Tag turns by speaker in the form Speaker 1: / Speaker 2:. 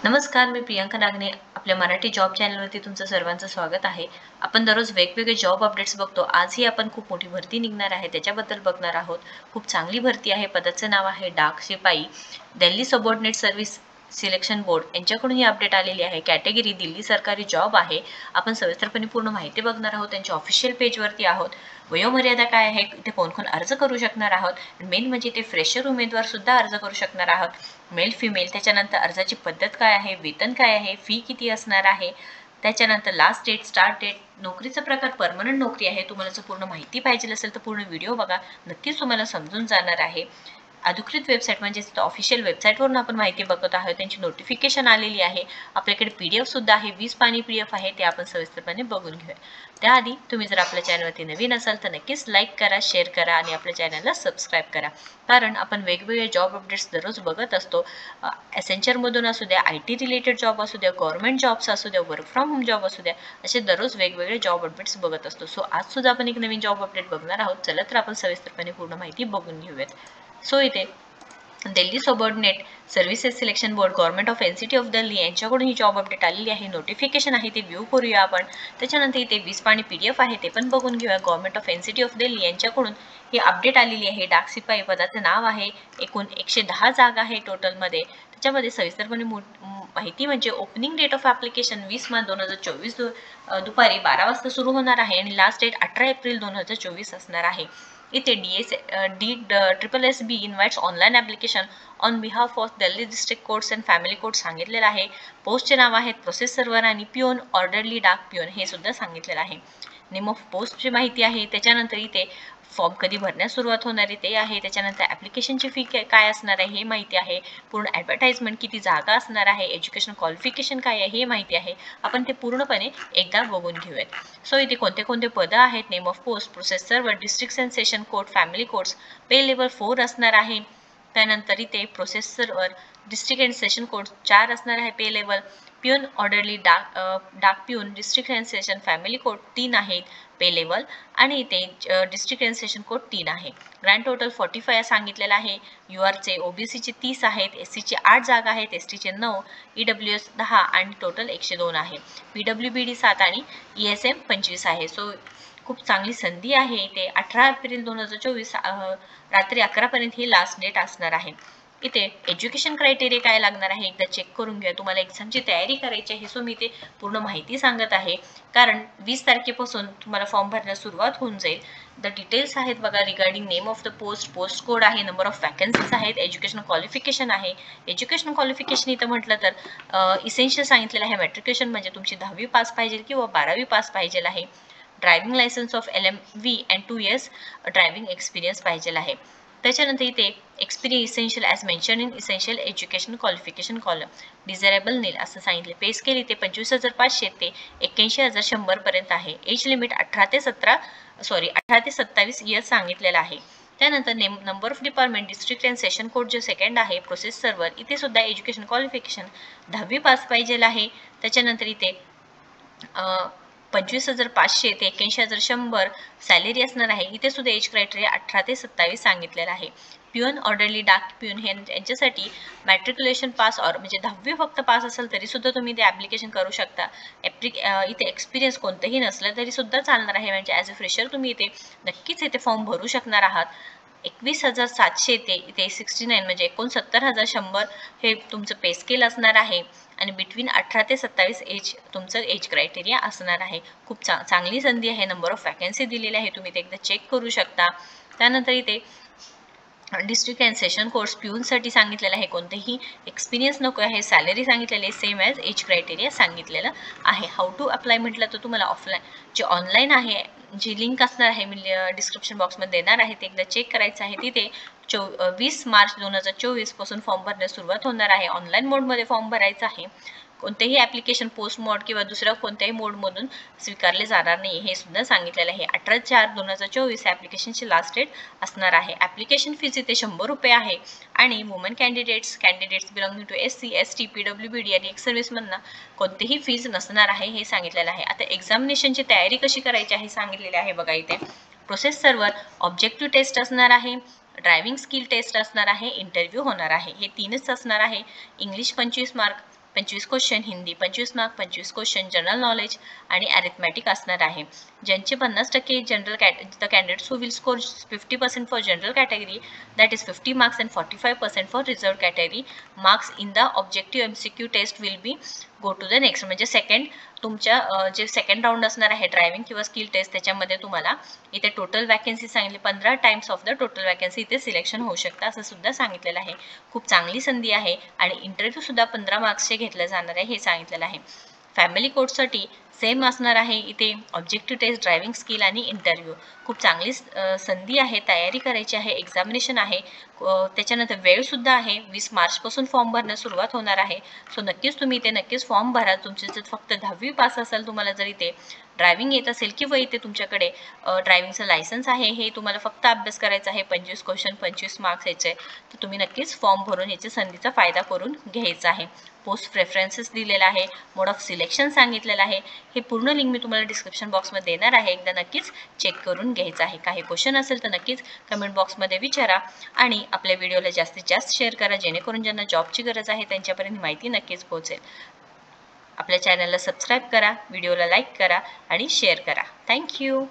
Speaker 1: नमस्कार, मी प्रियांका नागने. आपल्या मराठी जॉब चॅनलवरती तुमचं सर्वांचं स्वागत आहे. आपण दररोज वेगवेगळे जॉब अपडेट्स बघतो. आजही आपण खूप मोठी भरती निघणार आहे त्याच्याबद्दल बघणार आहोत. खूप चांगली भरती आहे. पदाचं नाव आहे डाक शिपाई. Delhi subordinate service selection board यांच्याकडून ही अपडेट आलेली आहे. कॅटेगरी दिल्ली सरकारी जॉब आहे. आपण सविस्तरपणे पूर्ण माहिती बघणार आहोत. त्यांच्या ऑफिशियल पेजवरती आहोत. वयोमर्यादा काय आहे, इथे कोण कोण अर्ज करू शकणार आहोत. मेन म्हणजे ते फ्रेशर उमेदवार सुद्धा अर्ज करू शकणार आहोत. Male female. त्याच्यानंतर अर्जाची पद्धत काय आहे, वेतन काय आहे, फी किती असणार आहे. त्याच्यानंतर लास्ट डेट, स्टार्ट डेट, नोकरीचा प्रकार परमनंट नोकरी आहे. तुम्हाला जर पूर्ण माहिती पाहिजे असेल तर पूर्ण व्हिडिओ बघा, नक्कीच तुम्हाला समजून जाणार आहे. अधिकृत वेबसाईट म्हणजे ऑफिशियल वेबसाईटवरून आपण माहिती बघत आहोत. त्यांची नोटिफिकेशन आलेली आहे. आपल्याकडे PDF सुद्धा आहे, 20 पानी PDF आहे. ते आपण सविस्तरपणे बघून घेऊया. त्याआधी तुम्ही जर आपल्या चॅनलवरती नवीन असाल तर नक्कीच लाईक करा, शेअर करा आणि आपल्या चॅनलला सबस्क्राईब करा. कारण आपण वेगवेगळे जॉब अपडेट्स दररोज बघत असतो. एसेंचरमधून असू द्या, IT रिलेटेड जॉब असू द्या, गव्हर्नमेंट जॉब्स असू द्या, वर्क फ्रॉम होम जॉब असू द्या, असे दररोज वेगवेगळे जॉब अपडेट्स बघत असतो. सो आज सुद्धा आपण एक नवीन जॉब अपडेट बघणार आहोत. चला तर आपण सविस्तरपणे पूर्ण माहिती बघून घेऊयात. सो इथे Delhi subordinate services selection board government of NCT of Delhi यांच्याकडून ही जॉब अपडेट आलेली आहे. नोटिफिकेशन आहे ते व्ह्यू करूया आपण. त्याच्यानंतर इथे 20 पानी PDF आहे ते पण बघून घेऊया. Government of NCT of Delhi यांच्याकडून ही अपडेट आलेली आहे. डाक शिपाई पदाचं नाव आहे. एकूण 110 जागा आहे टोटलमध्ये. त्याच्यामध्ये सविस्तरपणे माहिती म्हणजे opening date of application 20 March 2024 दुपारी 12 वाजता सुरू होणार आहे आणि लास्ट डेट 18 एप्रिल 2024 असणार आहे. इथे DSSB invites online application on behalf of Delhi district courts and family court सांगितलेलं आहे. पोस्टचे नाव आहेत प्रोसेस सर्व्हर आणि पिओन, ऑर्डरली, डाक पिओन हे सुद्धा सांगितलेलं आहे. नेम ऑफ पोस्टची माहिती आहे. त्याच्यानंतर इथे फॉर्म कधी भरण्यास सुरुवात होणार आहे ते आहे. त्याच्यानंतर ॲप्लिकेशनची फी काय असणार आहे हे माहिती आहे. पूर्ण ॲडव्हर्टाइजमेंट, किती जागा असणार आहे, एज्युकेशन क्वालिफिकेशन काय आहे हे माहिती आहे. आपण ते पूर्णपणे एकदा बघून घेऊयात. सो इथे कोणते कोणते पदं आहेत. Name of post, process server, district and session court, family courts, pay level 4 असणार आहे. त्यानंतर इथे process server, district and session court 4 असणार आहे पे लेवल. पिऊन, ऑर्डरली, डाक पिऊन, district and session family court 3 आहेत पे लेवल आणि इथे डिस्ट्रिक्ट अँड सेशन कोर्ट 3 आहे. ग्रँड टोटल 45 सांगितलेलं आहे. URचे OBCचे 30 आहेत, SCचे 8 जागा आहेत, STचे 9, EWS 10 आणि टोटल 102 आहे. PWBD 7 आणि ESM 25 आहे. सो खूप चांगली संधी आहे. इथे 18 एप्रिल 2024 रात्री 11 पर्यंत ही लास्ट डेट असणार आहे. इथे एज्युकेशन क्रायटेरिया काय लागणार आहे एकदा चेक करून घ्या. तुम्हाला एक्झामची तयारी करायची आहे सो मी ते पूर्ण माहिती सांगत आहे. कारण 20 तारखेपासून तुम्हाला फॉर्म भरण्यास सुरुवात होऊन जाईल. द डिटेल्स आहेत बघा regarding name of the post, post code आहे, नंबर ऑफ वॅकन्सीज आहेत, एज्युकेशन क्वालिफिकेशन आहे. एज्युकेशन क्वालिफिकेशन इथं म्हटलं तर इसेन्शियल सांगितलेलं आहे. मॅट्रिक्युलेशन म्हणजे तुमची 10वी पास पाहिजे किंवा 12वी पास पाहिजे आहे. Driving licence of LMV and 2 years driving experience पाहिजे आहे. त्याच्यानंतर इथे experience essential as mention in essential education qualification column, desirable nil असं सांगितले. पे स्केल इथे 25,500 ते 81,100 पर्यंत आहे. एज लिमिट 18 ते 27 इयर्स सांगितलेलं आहे. त्यानंतर number of department, district and session court जो सेकंड आहे, प्रोसेस सर्व्हर इथे सुद्धा एज्युकेशन क्वालिफिकेशन 10वी पास पाहिजे आहे. त्याच्यानंतर इथे 25,500 ते 81,100 सॅलरी असणार आहे. इथे सुद्धा एज क्रायटेरिया 18 ते 27 सांगितलेला आहे. पिऊन, ऑर्डरली, डाक पिऊन हे यांच्यासाठी मॅट्रिक्युलेशन पास म्हणजे 10वी फक्त पास असेल तरी सुद्धा तुम्ही ते ॲप्लिकेशन करू शकता. इथे एक्सपिरियन्स कोणतंही नसलं तरी सुद्धा चालणार आहे. म्हणजे ॲज अ फ्रेशर तुम्ही इथे नक्कीच इथे फॉर्म भरू शकणार आहात. 21,700 ते इथे 69 म्हणजे 69,100 हे तुमचं पे स्केल असणार आहे आणि बिटवीन 18 ते 27 तुमचं एज क्रायटेरिया असणार आहे. खूप चांगली संधी आहे. नंबर ऑफ वॅकन्सी दिलेली आहे, तुम्ही ते एकदा चेक करू शकता. त्यानंतर इथे डिस्ट्रिक्ट अँड सेशन कोर्स पिऊनसाठी सांगितलेलं आहे. कोणतेही एक्सपिरियन्स नको आहे. सॅलरी सांगितलेली आहे सेम ॲज एज क्रायटेरिया सांगितलेलं आहे. हाऊ टू अप्लाय म्हटलं तर तुम्हाला ऑफलाईन जे ऑनलाईन आहे जी लिंक असणार आहे मी डिस्क्रिप्शन बॉक्समध्ये देणार आहे ते एकदा चेक करायचं आहे. तिथे 20 मार्च 2024 पासून फॉर्म भरण्यास सुरुवात होणार आहे. ऑनलाईन मोडमध्ये फॉर्म भरायचा आहे. कोणतेही ॲप्लिकेशन पोस्ट मोड किंवा दुसऱ्या कोणत्याही मोडमधून स्वीकारले जाणार नाही हे सुद्धा सांगितलेलं आहे. 18/4/2024 ॲप्लिकेशनची लास्ट डेट असणार आहे. ॲप्लिकेशन फीज इथे 100 रुपये आहे आणि woman candidates belonging to SC, ST, PWBD आणि एक्स सर्व्हिसमधनं कोणतेही फीज नसणार आहे हे सांगितलेलं आहे. आता एक्झामिनेशनची तयारी कशी करायची आहे सांगितलेले आहे बघा. इथे प्रोसेस सर्व्हर ऑब्जेक्टिव्ह टेस्ट असणार आहे, ड्रायव्हिंग स्किल टेस्ट असणार आहे, इंटरव्ह्यू होणार आहे. हे 3च असणार आहे. English 25 mark, 25 question, Hindi 25 mark, 25 question general knowledge आणि अरिथमॅटिक असणार आहे. ज्यांचे 50% general the candidates who will score 50% for general category, that is 50 marks and 45% for reserved category. Marks in the objective MCQ test will be go to the next. म्हणजे second तुमच्या जे second round असणार आहे driving किंवा skill taste, त्याच्यामध्ये तुम्हाला इथे total vacancy सांगितली 15 times of the total vacancy इथे सिलेक्शन होऊ शकतं असं सुद्धा सांगितलेलं आहे. खूप चांगली संधी आहे आणि इंटरव्ह्यू सुद्धा 15 मार्क्सचे घेतले जाणार आहे हे सांगितलेलं आहे. फॅमिली कोर्ससाठी सेम असणार आहे इथे ऑब्जेक्टिव्ह टेस्ट, ड्रायव्हिंग स्किल आणि इंटरव्ह्यू. खूप चांगली संधी आहे, तयारी करायची आहे, एक्झामिनेशन आहे. त्याच्यानंतर वेळसुद्धा आहे. 20 मार्चपासून फॉर्म भरणं सुरुवात होणार आहे. सो नक्कीच तुम्ही इथे नक्कीच फॉर्म भरा. तुमचे जर फक्त 10वी पास असाल, तुम्हाला जर इथे ड्रायव्हिंग येत असेल किंवा इथे तुमच्याकडे ड्रायव्हिंगचं लायसन्स आहे, हे तुम्हाला फक्त अभ्यास करायचा आहे. 25 क्वेश्चन 25 मार्क्स यायचे, तर तुम्ही नक्कीच फॉर्म भरून याच्या संधीचा फायदा करून घ्यायचा आहे. पोस्ट प्रेफरन्सेस दिलेला आहे, मोड ऑफ सिलेक्शन सांगितलेलं आहे. हे पूर्ण लिंक मी तुम्हाला डिस्क्रिप्शन बॉक्समध्ये देणार आहे, एकदा नक्कीच चेक करून घ्यायचं आहे. काही क्वेश्चन असेल तर नक्कीच कमेंट बॉक्समध्ये विचारा आणि आपल्या व्हिडिओला जास्तीत जास्त शेअर करा, जेणेकरून ज्यांना जॉबची गरज आहे त्यांच्यापर्यंत माहिती नक्कीच पोहोचेल. आपल्या चॅनलला सबस्क्राईब करा, व्हिडिओला लाईक करा आणि शेअर करा. थँक्यू.